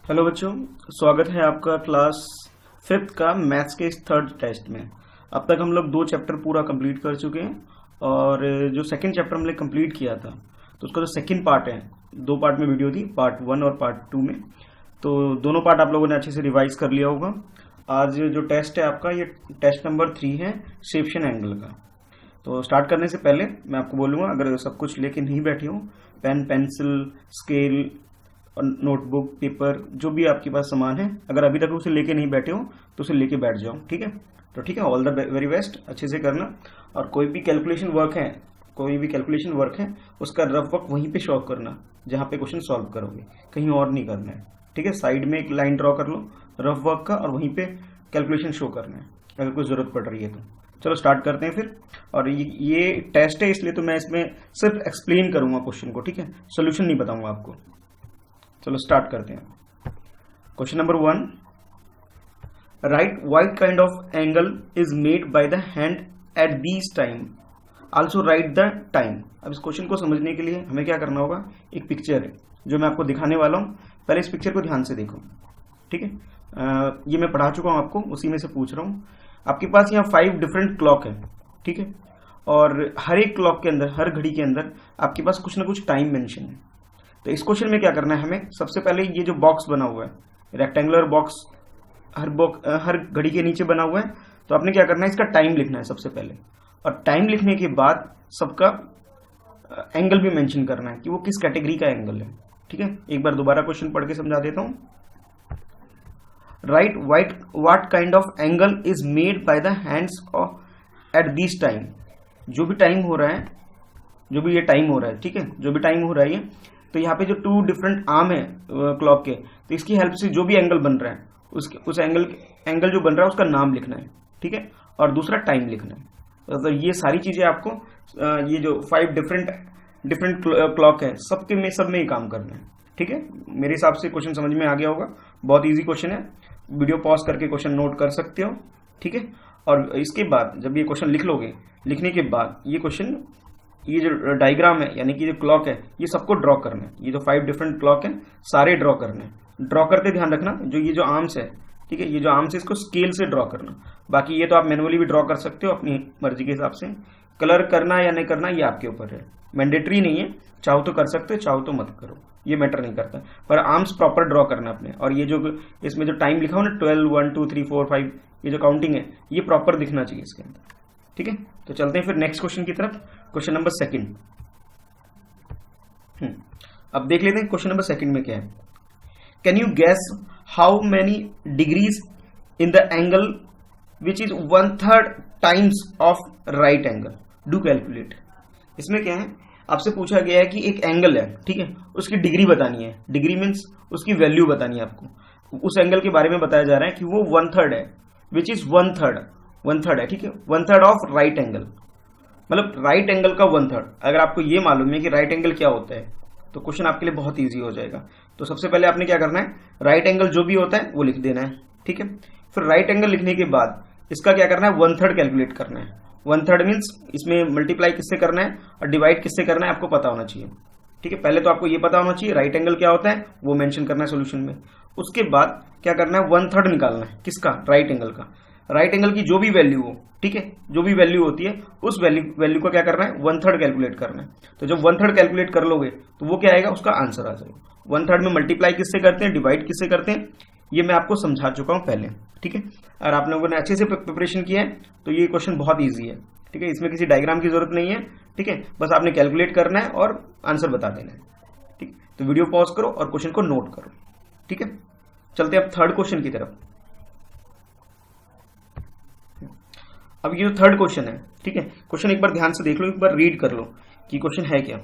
Hello बच्चों, स्वागत है आपका क्लास 5th का मैथ्स के इस थर्ड टेस्ट में। अब तक हम लोग 2 चैप्टर पूरा कंप्लीट कर चुके हैं और जो सेकंड चैप्टर हमने कंप्लीट किया था तो उसका जो सेकंड पार्ट है, 2 पार्ट में वीडियो थी, पार्ट 1 और पार्ट 2 में। तो दोनों पार्ट आप लोगों ने अच्छे से रिवाइज कर लिया होगा। आज जो टेस्ट है आपका, ये टेस्ट नंबर 3 है शेप्शन एंगल का। तो स्टार्ट करने से पहले मैं आपको बोलूँगा, अगर सब कुछ लेके नहीं बैठे हो, पेन पेंसिल स्केल और नोटबुक पेपर जो भी आपके पास सामान है, अगर अभी तक उसे लेके नहीं बैठे हो तो उसे लेके बैठ जाओ। ठीक है, तो ठीक है, ऑल द वेरी बेस्ट, अच्छे से करना। और कोई भी कैलकुलेशन वर्क है उसका रफ वर्क वहीं पे शो करना जहाँ पे क्वेश्चन सॉल्व करोगे, कहीं और नहीं करना है। ठीक है, साइड में एक लाइन ड्रॉ कर लो रफ वर्क का और वहीं पे कैलकुलेशन शो करना है अगर कोई जरूरत पड़ रही है तो। चलो स्टार्ट करते हैं फिर। और ये टेस्ट है इसलिए तो मैं इसमें सिर्फ एक्सप्लेन करूंगा क्वेश्चन को, ठीक है, सोल्यूशन नहीं बताऊंगा आपको। चलो स्टार्ट करते हैं। Question number 1, right what kind of angle is made by the hand at this time, also right the time. अब इस क्वेश्चन को समझने के लिए हमें क्या करना होगा, एक पिक्चर है जो मैं आपको दिखाने वाला हूं, पहले इस पिक्चर को ध्यान से देखो। ठीक है, ये मैं पढ़ा चुका हूं आपको, उसी में से पूछ रहा हूं। आपके पास यहाँ 5 डिफरेंट क्लॉक है, ठीक है, और हर एक क्लॉक के अंदर, हर घड़ी के अंदर आपके पास कुछ ना कुछ टाइम मेंशन है। तो इस क्वेश्चन में क्या करना है हमें, सबसे पहले ये जो बॉक्स बना हुआ है, रेक्टेंगुलर बॉक्स हर घड़ी के नीचे बना हुआ है, तो आपने क्या करना है, इसका टाइम लिखना है सबसे पहले। और टाइम लिखने के बाद सबका एंगल भी मेंशन करना है कि वो किस कैटेगरी का एंगल है। ठीक है, एक बार दोबारा क्वेश्चन पढ़ के समझा देता हूं। Right what kind of angle is made by the hands at this time. जो भी टाइम हो रहा है, ठीक है, जो भी टाइम हो रहा है, तो यहाँ पे जो 2 डिफरेंट आर्म है क्लॉक के, तो इसकी हेल्प से जो भी एंगल बन रहा है उस एंगल जो बन रहा है उसका नाम लिखना है। ठीक है, और दूसरा टाइम लिखना है। तो ये सारी चीजें आपको ये जो 5 डिफरेंट क्लॉक है सब में ही काम करना है। ठीक है, मेरे हिसाब से क्वेश्चन समझ में आ गया होगा, बहुत ईजी क्वेश्चन है, वीडियो पॉज करके क्वेश्चन नोट कर सकते हो। ठीक है, और इसके बाद जब ये क्वेश्चन लिख लोगे, लिखने के बाद ये जो डायग्राम है यानी कि जो क्लॉक है, ये सबको ड्रॉ करना है। ये जो 5 डिफरेंट क्लॉक है सारे ड्रॉ करने हैं। ड्रॉ करते ध्यान रखना, ये जो आर्म्स है, ठीक है, ये जो आर्म्स है इसको स्केल से ड्रॉ करना। बाकी ये तो आप मैनुअली भी ड्रॉ कर सकते हो अपनी मर्जी के हिसाब से। कलर करना या नहीं करना ये आपके ऊपर है, मैंडेटरी नहीं है, चाहो तो कर सकते हो, चाहो तो मत करो, ये मैटर नहीं करता, पर आर्म्स प्रॉपर ड्रॉ करना अपने। और ये जो इसमें जो टाइम लिखा हो ना, 12, 1, 2, 3, 4, 5, ये जो काउंटिंग है ये प्रॉपर दिखना चाहिए इसके अंदर। ठीक है, तो चलते हैं फिर नेक्स्ट क्वेश्चन की तरफ। Question number 2। अब देख लेते हैं क्वेश्चन नंबर 2 में क्या है। Can you gas how many degrees in the angle which is 1/3 times of right angle, do calculate. इसमें क्या है, आपसे पूछा गया है कि एक एंगल है, ठीक है, उसकी डिग्री बतानी है। डिग्री मीन्स उसकी वैल्यू बतानी है आपको। उस एंगल के बारे में बताया जा रहा है कि वो 1/3 है, विच इज 1/3 है, ठीक है, 1/3 ऑफ राइट एंगल, मतलब राइट एंगल का 1/3। अगर आपको ये मालूम है कि राइट एंगल क्या होता है तो क्वेश्चन आपके लिए बहुत इजी हो जाएगा। तो सबसे पहले आपने क्या करना है, राइट एंगल जो भी होता है वो लिख देना है। ठीक है, फिर राइट एंगल लिखने के बाद इसका क्या करना है, 1/3 कैलकुलेट करना है। 1/3 मीन्स इसमें मल्टीप्लाई किससे करना है और डिवाइड किससे करना है आपको पता होना चाहिए। ठीक है, पहले तो आपको ये पता होना चाहिए राइट एंगल क्या होता है, वो मेंशन करना है सोल्यूशन में। उसके बाद क्या करना है, 1/3 निकालना है, किसका, राइट एंगल का। राइट एंगल की जो भी वैल्यू हो, ठीक है, जो भी वैल्यू होती है उस वैल्यू को क्या करना है, 1/3 कैलकुलेट करना है। तो जब 1/3 कैलकुलेट कर लोगे तो वो क्या आएगा, उसका आंसर आ जाएगा। 1/3 में मल्टीप्लाई किससे करते हैं, डिवाइड किससे करते हैं, ये मैं आपको समझा चुका हूं पहले। ठीक है, और आप लोगों ने अच्छे से प्रिपरेशन किया है तो ये क्वेश्चन बहुत ईजी है। ठीक है, इसमें किसी डायग्राम की जरूरत नहीं है। ठीक है, बस आपने कैलकुलेट करना है और आंसर बता देना है। ठीक, तो वीडियो पॉज करो और क्वेश्चन को नोट करो। ठीक है, चलते हैं अब थर्ड क्वेश्चन की तरफ। अब ये जो थर्ड क्वेश्चन है, ठीक है, क्वेश्चन एक बार ध्यान से देख लो, एक बार रीड कर लो कि क्वेश्चन है क्या।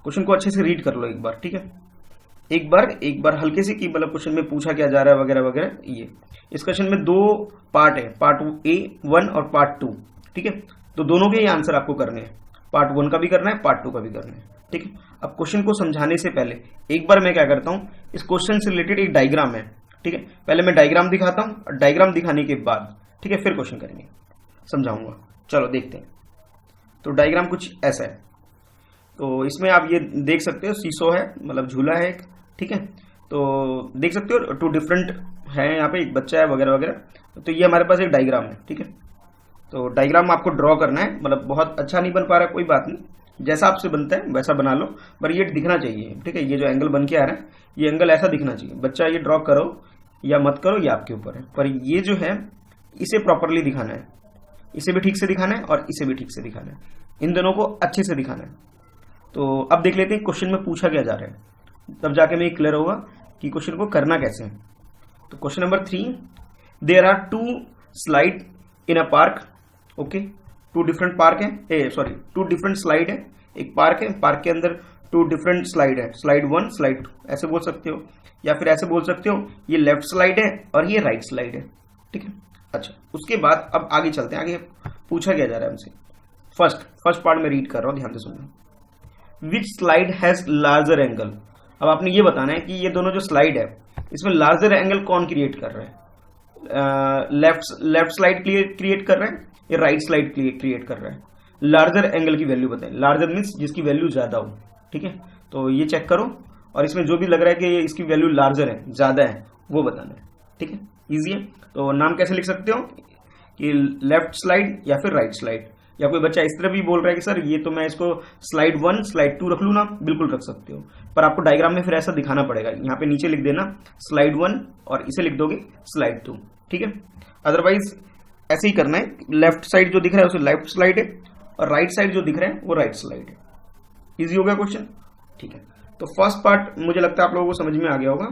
क्वेश्चन को अच्छे से रीड कर लो एक बार। ठीक है, एक बार हल्के से कि मतलब क्वेश्चन में पूछा क्या जा रहा है वगैरह वगैरह। ये इस क्वेश्चन में 2 पार्ट है, पार्ट A1 और पार्ट 2। ठीक है, तो दोनों के ही आंसर आपको करने हैं, पार्ट 1 का भी करना है, पार्ट 2 का भी करना है। ठीक है, अब क्वेश्चन को समझाने से पहले एक बार मैं क्या करता हूं, इस क्वेश्चन से रिलेटेड एक डायग्राम है, ठीक है, पहले मैं डायग्राम दिखाता हूं और डायग्राम दिखाने के बाद, ठीक है, फिर क्वेश्चन करेंगे, समझाऊंगा। चलो देखते हैं। तो डायग्राम कुछ ऐसा है। तो इसमें आप ये देख सकते हो, सीसो है, मतलब झूला है एक। ठीक है, तो देख सकते हो टू डिफरेंट है, यहाँ पे एक बच्चा है वगैरह वगैरह। तो ये हमारे पास एक डायग्राम है, ठीक है। तो डायग्राम आपको ड्रॉ करना है, मतलब बहुत अच्छा नहीं बन पा रहा है कोई बात नहीं, जैसा आपसे बनता है वैसा बना लो, पर ये दिखना चाहिए, ठीक है। ये जो एंगल बन के आ रहा है ये एंगल ऐसा दिखना चाहिए। बच्चा ये ड्रॉ करो या मत करो ये आपके ऊपर है, पर ये जो है इसे प्रॉपरली दिखाना है, इसे भी ठीक से दिखाना है और इसे भी ठीक से दिखाना है, इन दोनों को अच्छे से दिखाना है। तो अब देख लेते हैं क्वेश्चन में पूछा क्या जा रहा है, तब जाके मैं क्लियर होगा कि क्वेश्चन को करना कैसे है। तो question number 3, there are 2 slide in a park. Okay, 2 different park है, सॉरी 2 डिफरेंट स्लाइड है। एक पार्क है, पार्क के अंदर 2 डिफरेंट स्लाइड है, स्लाइड 1 स्लाइड 2 ऐसे बोल सकते हो, या फिर ऐसे बोल सकते हो ये लेफ्ट स्लाइड है और ये राइट स्लाइड है, ठीक है। अच्छा, उसके बाद अब आगे चलते हैं, आगे पूछा क्या जा रहा है हमसे। फर्स्ट पार्ट में रीड कर रहा हूं, ध्यान से सुनना। विच स्लाइड हैज लार्जर एंगल। अब आपने ये बताना है कि ये दोनों जो स्लाइड है इसमें लार्जर एंगल कौन क्रिएट कर रहा है, लेफ्ट स्लाइड क्रिएट कर रहा है या राइट स्लाइड क्रिएट कर रहा है। लार्जर एंगल की वैल्यू बताएं, लार्जर मीन्स जिसकी वैल्यू ज्यादा हो, ठीक है। तो ये चेक करो और इसमें जो भी लग रहा है कि इसकी वैल्यू लार्जर है, ज्यादा है, वो बताना है, ठीक है। इजी है। तो नाम कैसे लिख सकते हो कि लेफ्ट स्लाइड या फिर राइट स्लाइड, या कोई बच्चा इस तरह भी बोल रहा है कि सर ये तो मैं इसको स्लाइड 1 स्लाइड 2 रख लूँ ना, बिल्कुल रख सकते हो, पर आपको डायग्राम में फिर ऐसा दिखाना पड़ेगा। यहाँ पे नीचे लिख देना स्लाइड 1 और इसे लिख दोगे स्लाइड 2, ठीक है। अदरवाइज ऐसे ही करना है, लेफ्ट साइड जो दिख रहा है उसे लेफ्ट स्लाइड है और राइट साइड जो दिख रहा है वो राइट स्लाइड है। इजी हो गया क्वेश्चन, ठीक है। तो फर्स्ट पार्ट मुझे लगता है आप लोगों को समझ में आ गया होगा।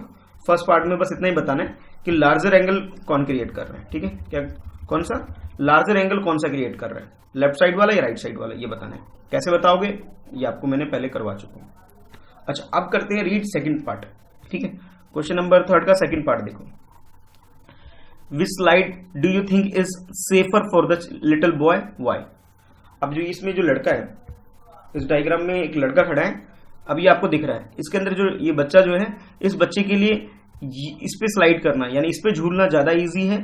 फर्स्ट पार्ट में बस इतना ही बताना है कि लार्जर एंगल कौन क्रिएट कर रहा है, ठीक है। क्या कौन सा लार्जर एंगल कौन सा क्रिएट कर रहा है, लेफ्ट साइड वाला या राइट साइड वाला, ये बताना है। कैसे बताओगे ये आपको मैंने पहले करवा चुका हूं। अच्छा, अब करते हैं रीड सेकंड पार्ट, ठीक है। क्वेश्चन नंबर 3 का सेकंड पार्ट देखो। Which slide do you think is safer for the little boy, why. अब जो इसमें जो लड़का है, इस डायग्राम में एक लड़का खड़ा है, अब ये आपको दिख रहा है, इसके अंदर जो ये बच्चा जो है, इस बच्चे के लिए इस पे स्लाइड करना यानी इस पे झूलना ज्यादा इजी है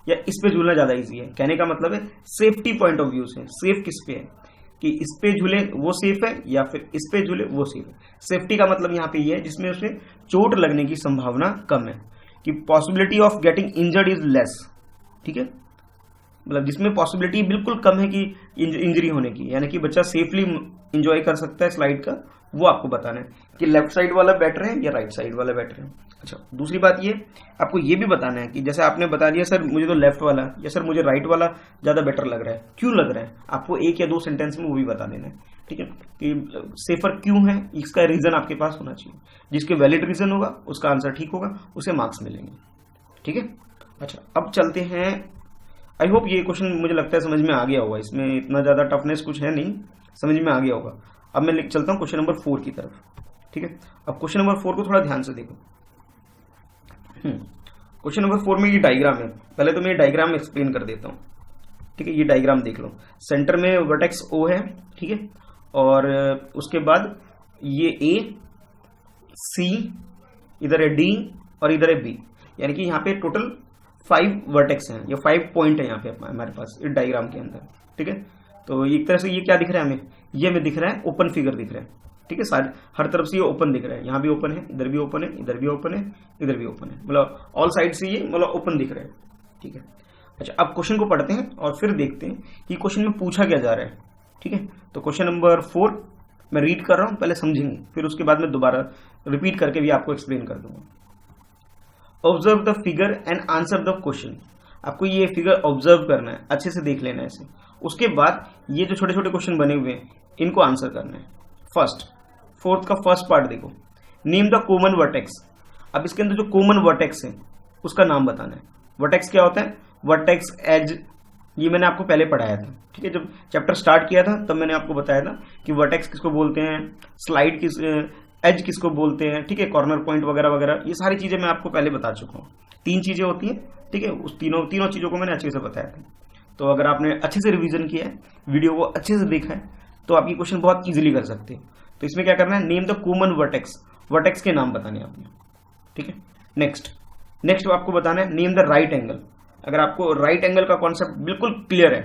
या इस पे झूलना ज्यादा इजी है। कहने का मतलब है सेफ्टी पॉइंट ऑफ व्यू से सेफ किस पे है, कि इस पे झूले वो सेफ है या फिर इस पे झूले वो सेफ है। सेफ्टी का मतलब यहाँ पे ये है जिसमें उसे चोट लगने की संभावना कम है, कि possibility of getting injured is less, ठीक है। मतलब जिसमें पॉसिबिलिटी बिल्कुल कम है कि इंजरी होने की, यानी कि बच्चा सेफली इंजॉय कर सकता है स्लाइड का, वो आपको बताना है कि लेफ्ट साइड वाला बेटर है या राइट साइड वाला बेटर है। अच्छा, दूसरी बात ये आपको ये भी बताना है कि जैसे आपने बता दिया सर मुझे तो लेफ्ट वाला या सर मुझे राइट वाला ज्यादा बेटर लग रहा है, क्यों लग रहा है, आपको 1 या 2 सेंटेंस में वो भी बता देना है, ठीक है। कि सेफर क्यों है, इसका रीजन आपके पास होना चाहिए, जिसके वैलिड रीजन होगा उसका आंसर ठीक होगा, उसे मार्क्स मिलेंगे, ठीक है। अच्छा, अब चलते हैं, आई होप ये क्वेश्चन मुझे लगता है समझ में आ गया होगा, इसमें इतना ज्यादा टफनेस कुछ है नहीं, समझ में आ गया होगा। अब मैं चलता हूं क्वेश्चन नंबर 4 की तरफ, ठीक है। अब क्वेश्चन नंबर 4 को थोड़ा ध्यान से देखो। क्वेश्चन नंबर 4 में ये डायग्राम है, पहले तो मैं ये डायग्राम एक्सप्लेन कर देता हूं, ठीक है। ये डायग्राम देख लो, सेंटर में वर्टेक्स O है, ठीक है, और उसके बाद ये A, C, इधर है D और इधर है B, यानी कि यहाँ पे टोटल 5 वर्टेक्स हैं या 5 पॉइंट है यहाँ पे हमारे पास इस डायग्राम के अंदर, ठीक है। तो एक तरह से ये क्या दिख रहा है हमें, ये हमें दिख रहा है ओपन फिगर दिख रहा है, ठीक है। सारे हर तरफ से ये ओपन दिख रहा है, यहाँ भी ओपन है, इधर भी ओपन है, इधर भी ओपन है, इधर भी ओपन है, मतलब ऑल साइड से ये मतलब ओपन दिख रहा है, ठीक है। अच्छा, अब क्वेश्चन को पढ़ते हैं और फिर देखते हैं कि क्वेश्चन में पूछा क्या जा रहा है, ठीक है। तो क्वेश्चन नंबर 4 मैं रीड कर रहा हूं, पहले समझेंगे, फिर उसके बाद मैं दोबारा रिपीट करके भी आपको एक्सप्लेन कर दूंगा। Observe the figure and answer the question. आपको ये फिगर ऑब्जर्व करना है, अच्छे से देख लेना है इसे, उसके बाद ये जो छोटे छोटे क्वेश्चन बने हुए हैं इनको आंसर करना है। 4th का फर्स्ट पार्ट देखो, नेम द कॉमन वर्टेक्स। अब इसके अंदर जो कॉमन वर्टेक्स है उसका नाम बताना है। वर्टेक्स क्या होता है, वर्टेक्स, एज, ये मैंने आपको पहले पढ़ाया था, ठीक है। जब चैप्टर स्टार्ट किया था तब मैंने आपको बताया था कि वर्टेक्स किसको बोलते हैं, स्लाइड किस, एज किसको बोलते हैं, ठीक है, कॉर्नर पॉइंट वगैरह वगैरह, ये सारी चीजें मैं आपको पहले बता चुका हूँ। 3 चीजें होती हैं, ठीक है, उस तीनों चीजों को मैंने अच्छे से बताया था। तो अगर आपने अच्छे से रिवीजन किया है, वीडियो को अच्छे से देखा है, तो आप ये क्वेश्चन बहुत इजीली कर सकते हैं। तो इसमें क्या करना है, name the common vertex, vertex के नाम बताने आपने, ठीक है। नेक्स्ट आपको बताना है नेम द राइट एंगल। अगर आपको राइट एंगल का कॉन्सेप्ट बिल्कुल क्लियर है,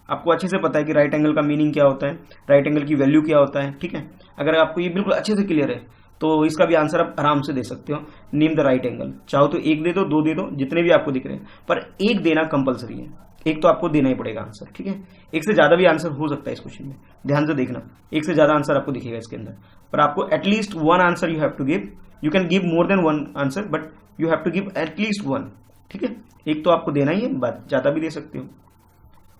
आपको अच्छे से पता है कि राइट एंगल का मीनिंग क्या होता है, राइट एंगल की वैल्यू क्या होता है, ठीक है, अगर आपको ये बिल्कुल अच्छे से क्लियर है तो इसका भी आंसर आप आराम से दे सकते हो, नेम द राइट एंगल। चाहो तो एक दे दो, दो दे दो, जितने भी आपको दिख रहे हैं, पर एक देना कंपलसरी है, एक तो आपको देना ही पड़ेगा आंसर, ठीक है। एक से ज्यादा भी आंसर हो सकता है इस क्वेश्चन में, ध्यान से देखना, एक से ज्यादा आंसर आपको दिखेगा इसके अंदर, पर आपको at least one answer you have to give. You can give more than one answer, but you have to give at least one, ठीक है। एक तो आपको देना ही है, बात ज्यादा भी दे सकते हो।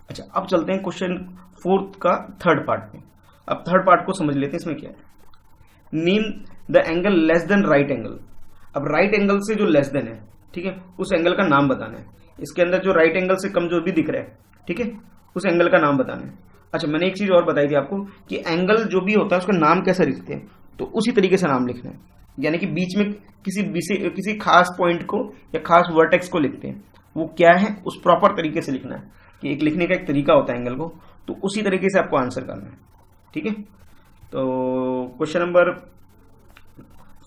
अच्छा, अब चलते हैं क्वेश्चन 4 का थर्ड पार्ट में। अब थर्ड पार्ट को समझ लेते हैं, इसमें क्या है। Name the angle less than right angle. अब राइट एंगल से जो लेस देन है, ठीक है, उस एंगल का नाम बताना है। इसके अंदर जो राइट एंगल से कम जो भी दिख रहा है, ठीक है, उस एंगल का नाम बताना है। अच्छा, मैंने एक चीज और बताई थी आपको कि एंगल जो भी होता है उसका नाम कैसे लिखते हैं, तो उसी तरीके से नाम लिखना है, यानी कि बीच में किसी खास पॉइंट को या खास वर्टेक्स को लिखते हैं, वो क्या है उस प्रॉपर तरीके से लिखना है, कि एक लिखने का एक तरीका होता है एंगल को, तो उसी तरीके से आपको आंसर करना है, ठीक है। तो क्वेश्चन नंबर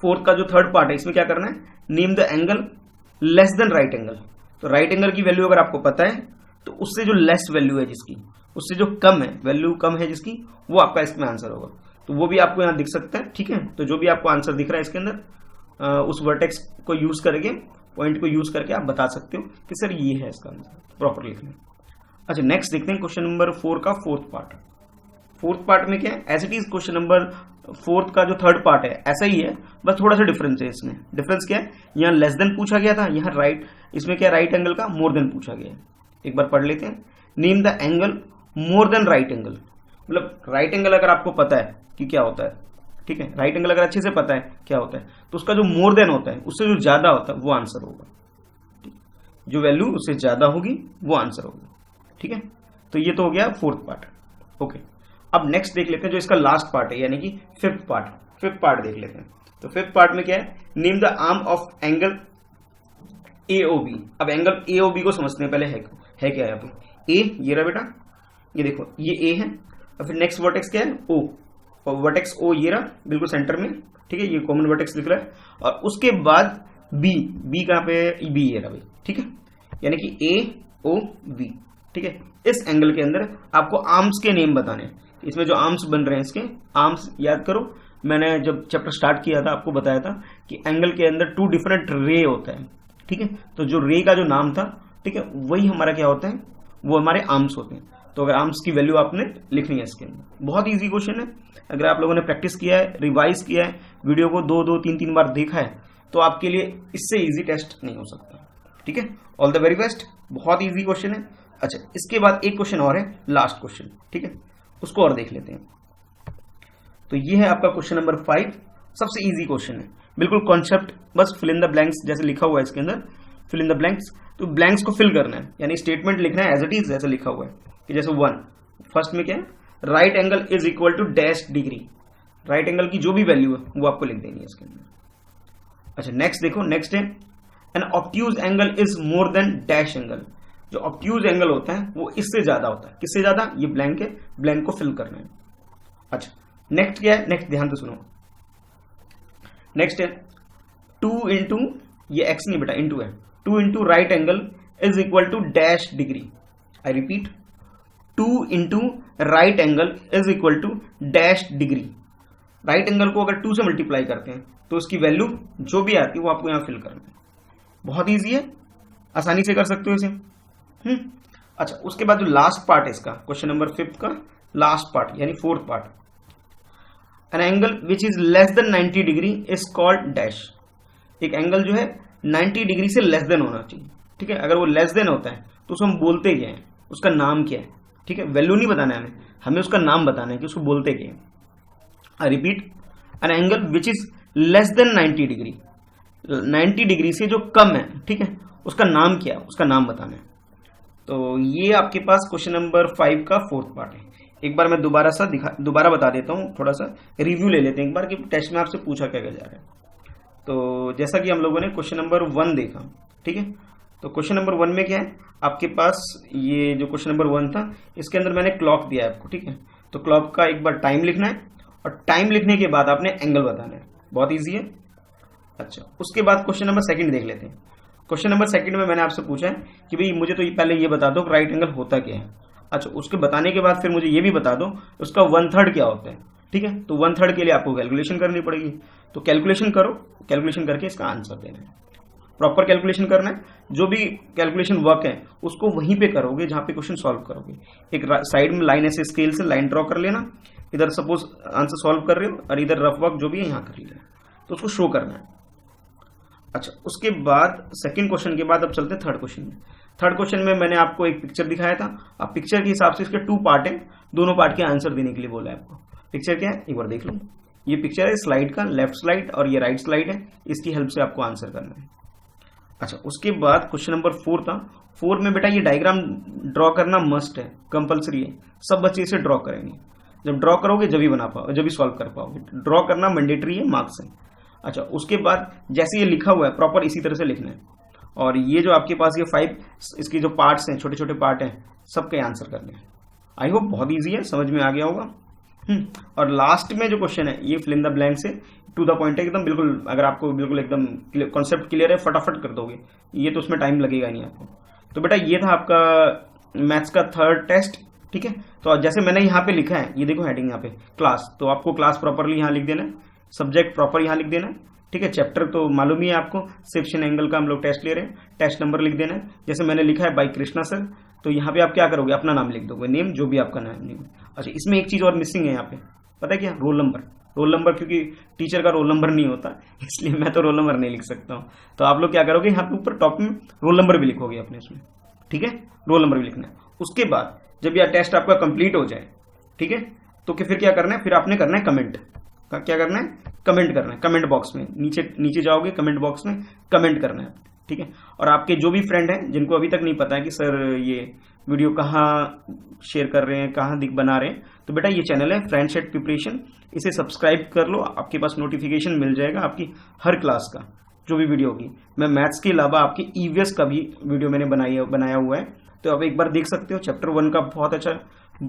4 का जो थर्ड पार्ट है, इसमें क्या करना है, name the angle less than right angle. तो राइट एंगल की वैल्यू अगर आपको पता है, तो उससे जो लेस वैल्यू है जिसकी, उससे जो कम है, वैल्यू कम है जिसकी, वो आपका इसमें आंसर होगा। तो वो भी आपको यहाँ दिख सकता है, ठीक है। तो जो भी आपको आंसर दिख रहा है इसके अंदर, उस वर्टेक्स को यूज करके, पॉइंट को यूज करके आप बता सकते हो कि सर ये है इसका आंसर, प्रॉपर लिखना। अच्छा, नेक्स्ट देखते हैं क्वेश्चन नंबर 4 का फोर्थ पार्ट। फोर्थ पार्ट में क्या है, as it is question number 4 का जो थर्ड पार्ट है ऐसा ही है, बस थोड़ा सा डिफरेंस है इसमें। डिफरेंस क्या है, यहाँ लेस देन पूछा गया था, यहाँ राइट, इसमें क्या राइट एंगल का मोर देन पूछा गया है। एक बार पढ़ लेते हैं, name the angle more than right angle. मतलब राइट एंगल अगर आपको पता है कि क्या होता है, ठीक है, राइट एंगल अगर अच्छे से पता है क्या होता है, तो उसका जो मोर देन होता है, उससे जो ज्यादा होता है वो आंसर होगा, जो वैल्यू उससे ज्यादा होगी वो आंसर होगा, ठीक है। तो ये तो हो गया फोर्थ पार्ट, ओके। अब नेक्स्ट देख लेते हैं जो इसका लास्ट पार्ट है, यानी कि फिफ्थ पार्ट। फिफ्थ पार्ट देख लेते हैं। तो फिफ्थ पार्ट में क्या है, name the arm of angle AOB। अब एंगल AOB को समझते हैं पहले, है क्या है। तो ए ये रहा बेटा, ये देखो ये ए है, और फिर नेक्स्ट वर्टेक्स क्या है, O, और वर्टेक्स O ये रहा बिल्कुल सेंटर में, ठीक है, ये कॉमन वर्टेक्स दिख रहा है। और उसके बाद बी कहां पे है, बी ये रहा भाई, ठीक है, यानी कि AOB, ठीक है। इस एंगल के अंदर आपको आर्म्स के नेम बताने हैं। इसमें जो आर्म्स बन रहे हैं, इसके आर्म्स याद करो, मैंने जब चैप्टर स्टार्ट किया था आपको बताया था कि एंगल के अंदर 2 डिफरेंट रे होता है, ठीक है। तो जो रे का जो नाम था, ठीक है, वही हमारा क्या होता है, वो हमारे आर्म्स होते हैं। तो अगर आर्म्स की वैल्यू आपने लिखनी है इसके अंदर, बहुत ईजी क्वेश्चन है। अगर आप लोगों ने प्रैक्टिस किया है, रिवाइज किया है, वीडियो को 2-2, 3-3 बार देखा है, तो आपके लिए इससे ईजी टेस्ट नहीं हो सकता, ठीक है। ऑल द वेरी बेस्ट, बहुत ईजी क्वेश्चन है। अच्छा, इसके बाद एक क्वेश्चन और है, लास्ट क्वेश्चन, ठीक है, उसको और देख लेते हैं। तो ये है आपका क्वेश्चन नंबर 5, सबसे इजी क्वेश्चन है, बिल्कुल कॉन्सेप्ट, बस फिल इन द ब्लैंक्स जैसे लिखा हुआ है इसके अंदर, फिल इन द ब्लैंक्स। तो ब्लैंक्स को फिल करना है, यानी स्टेटमेंट लिखना है एज इट इज जैसे लिखा हुआ है, कि जैसे 1 फर्स्ट में क्या है, right angle is equal to dash degree. Right angle की जो भी वैल्यू है वो आपको लिख देनी है इसके अंदर। अच्छा, नेक्स्ट देखो, नेक्स्ट है an obtuse angle is more than dash angle. जो ऑब्ट्यूज एंगल होता है वो इससे ज्यादा होता है, किससे ज्यादा, ये ब्लैंक है, ब्लैंक को फिल करना है। अच्छा, नेक्स्ट क्या है, नेक्स्ट ध्यान से सुनो, नेक्स्ट है 2 इंटू, ये एक्स नहीं बेटा, इंटू है, 2 into right angle is equal to dash degree. I repeat, 2 into right angle is equal to dash degree. Right angle को अगर 2 से मल्टीप्लाई करते हैं तो उसकी वैल्यू जो भी आती है वो आपको यहां फिल करना है। बहुत ईजी है, आसानी से कर सकते हो इसे। अच्छा, उसके बाद जो लास्ट पार्ट है इसका, क्वेश्चन नंबर 5 का लास्ट पार्ट यानी fourth part, an angle which is less than 90 degree is called dash. एक एंगल जो है 90 डिग्री से लेस देन होना चाहिए, ठीक है। अगर वो लेस देन होता है तो उसको हम बोलते क्या है, उसका नाम क्या है, ठीक है। वैल्यू नहीं बताना है हमें उसका नाम बताना है कि उसको बोलते क्या है। I repeat, an angle which is less than 90 degree, 90 degree से जो कम है, ठीक है, उसका नाम क्या है, उसका नाम बताना है। तो ये आपके पास क्वेश्चन नंबर 5 का फोर्थ पार्ट है। एक बार मैं दोबारा बता देता हूँ, थोड़ा सा रिव्यू ले लेते हैं एक बार कि टेस्ट में आपसे पूछा क्या जा रहा है। तो जैसा कि हम लोगों ने क्वेश्चन नंबर 1 देखा, ठीक है। तो क्वेश्चन नंबर 1 में क्या है आपके पास, ये जो क्वेश्चन नंबर 1 था इसके अंदर मैंने क्लॉक दिया है आपको, ठीक है। तो क्लॉक का एक बार टाइम लिखना है, और टाइम लिखने के बाद आपने एंगल बताना है, बहुत ईजी है। अच्छा, उसके बाद क्वेश्चन नंबर 2 देख लेते हैं। क्वेश्चन नंबर 2 में मैंने आपसे पूछा है कि भाई मुझे तो पहले ये बता दो राइट एंगल होता क्या है। अच्छा, उसके बताने के बाद फिर मुझे ये भी बता दो उसका 1/3 क्या होता है। ठीक है, तो 1/3 के लिए आपको कैलकुलेशन करनी पड़ेगी। तो कैलकुलेशन करो, कैलकुलेशन करके इसका आंसर देना है, प्रॉपर कैलकुलेशन करना है। जो भी कैलकुलेशन वर्क है उसको वहीं पे करोगे जहां पे क्वेश्चन सॉल्व करोगे। एक साइड में लाइन ऐसे स्केल से लाइन ड्रॉ कर लेना, इधर सपोज आंसर सॉल्व कर रहे हो और इधर रफ वर्क जो भी है यहाँ कर लिया, तो उसको शो करना है। अच्छा, उसके बाद सेकंड क्वेश्चन के बाद अब चलते हैं थर्ड क्वेश्चन में। थर्ड क्वेश्चन में मैंने आपको एक पिक्चर दिखाया था, अब पिक्चर के हिसाब से इसके 2 पार्ट है, दोनों पार्ट के आंसर देने के लिए बोला है आपको। पिक्चर क्या है एक बार देख लो, ये पिक्चर है स्लाइड का, लेफ्ट स्लाइड और ये राइट स्लाइड है, इसकी हेल्प से आपको आंसर करना है। अच्छा, उसके बाद क्वेश्चन नंबर 4 था। 4 में बेटा ये डायग्राम ड्रॉ करना मस्ट है, कंपलसरी है, सब बच्चे इसे ड्रॉ करेंगे। जब ड्रॉ करोगे जब ही बना पाओ, जब ही सॉल्व कर पाओगे। ड्रॉ करना मैंडेटरी है, मार्क्स है। अच्छा, उसके बाद जैसे ये लिखा हुआ है प्रॉपर इसी तरह से लिखना है, और ये जो आपके पास ये 5 इसके जो पार्ट्स हैं, छोटे छोटे पार्ट हैं, सबके आंसर करने हैं। आई होप बहुत ईजी है, समझ में आ गया होगा। और लास्ट में जो क्वेश्चन है ये फिल इन द ब्लैंक से टू द पॉइंट है एकदम, बिल्कुल अगर आपको बिल्कुल एकदम कॉन्सेप्ट क्लियर है फटाफट कर दोगे, ये तो उसमें टाइम लगेगा नहीं आपको। तो बेटा ये था आपका मैथ्स का थर्ड टेस्ट, ठीक है। तो जैसे मैंने यहाँ पे लिखा है, ये देखो हेडिंग यहाँ पे क्लास, तो आपको क्लास प्रॉपरली यहाँ लिख देना है, सब्जेक्ट प्रॉपर यहाँ लिख देना है, ठीक है। चैप्टर तो मालूम ही है आपको, सेक्शन एंगल का हम लोग टेस्ट ले रहे हैं, टेस्ट नंबर लिख देना है। जैसे मैंने लिखा है बाई कृष्णा सर, तो यहाँ पे आप क्या करोगे, अपना नाम लिख दोगे, नेम जो भी आपका नाम नेम। अच्छा, इसमें एक चीज और मिसिंग है यहाँ पे, पता है क्या, रोल नंबर। रोल नंबर क्योंकि टीचर का रोल नंबर नहीं होता, इसलिए मैं तो रोल नंबर नहीं लिख सकता हूँ। तो आप लोग क्या करोगे, यहाँ पे ऊपर टॉप में रोल नंबर भी लिखोगे अपने इसमें, ठीक है, रोल नंबर भी लिखना है। उसके बाद जब यह टेस्ट आपका कंप्लीट हो जाए, ठीक है, तो फिर क्या करना है, फिर आपने करना है कमेंट। क्या करना है, कमेंट करना है, कमेंट बॉक्स में नीचे जाओगे, कमेंट बॉक्स में कमेंट करना है, ठीक है। और आपके जो भी फ्रेंड हैं जिनको अभी तक नहीं पता है कि सर ये वीडियो कहाँ शेयर कर रहे हैं, कहाँ बना रहे हैं, तो बेटा ये चैनल है फ्रेंडसेट प्रिपरेशन, इसे सब्सक्राइब कर लो, आपके पास नोटिफिकेशन मिल जाएगा आपकी हर क्लास का जो भी वीडियो होगी। मैं मैथ्स के अलावा आपकी ईवीएस का भी वीडियो मैंने बनाया हुआ है, तो आप एक बार देख सकते हो। चैप्टर 1 का बहुत अच्छा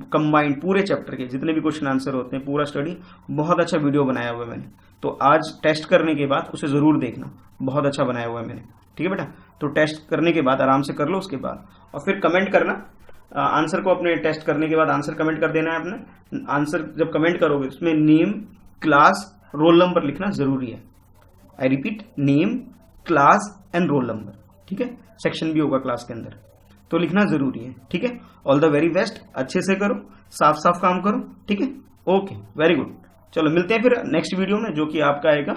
कंबाइंड, पूरे चैप्टर के जितने भी क्वेश्चन आंसर होते हैं, पूरा स्टडी, बहुत अच्छा वीडियो बनाया हुआ है मैंने। तो आज टेस्ट करने के बाद उसे जरूर देखना, बहुत अच्छा बनाया हुआ है मैंने, ठीक है बेटा। तो टेस्ट करने के बाद आराम से कर लो उसके बाद, और फिर कमेंट करना आंसर को, अपने टेस्ट करने के बाद आंसर कमेंट कर देना है अपने आंसर। जब कमेंट करोगे उसमें नेम, क्लास, रोल नंबर लिखना जरूरी है। I repeat, name, class and roll number, ठीक है। सेक्शन भी होगा क्लास के अंदर, तो लिखना जरूरी है, ठीक है। ऑल द वेरी बेस्ट, अच्छे से करो, साफ साफ काम करो, ठीक है। Okay, very good. चलो मिलते हैं फिर नेक्स्ट वीडियो में, जो कि आपका आएगा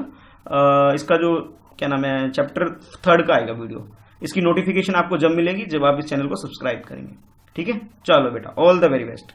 इसका जो क्या नाम है, चैप्टर 3 का आएगा वीडियो। इसकी नोटिफिकेशन आपको जब मिलेगी, जब आप इस चैनल को सब्सक्राइब करेंगे, ठीक है। चलो बेटा, ऑल द वेरी बेस्ट।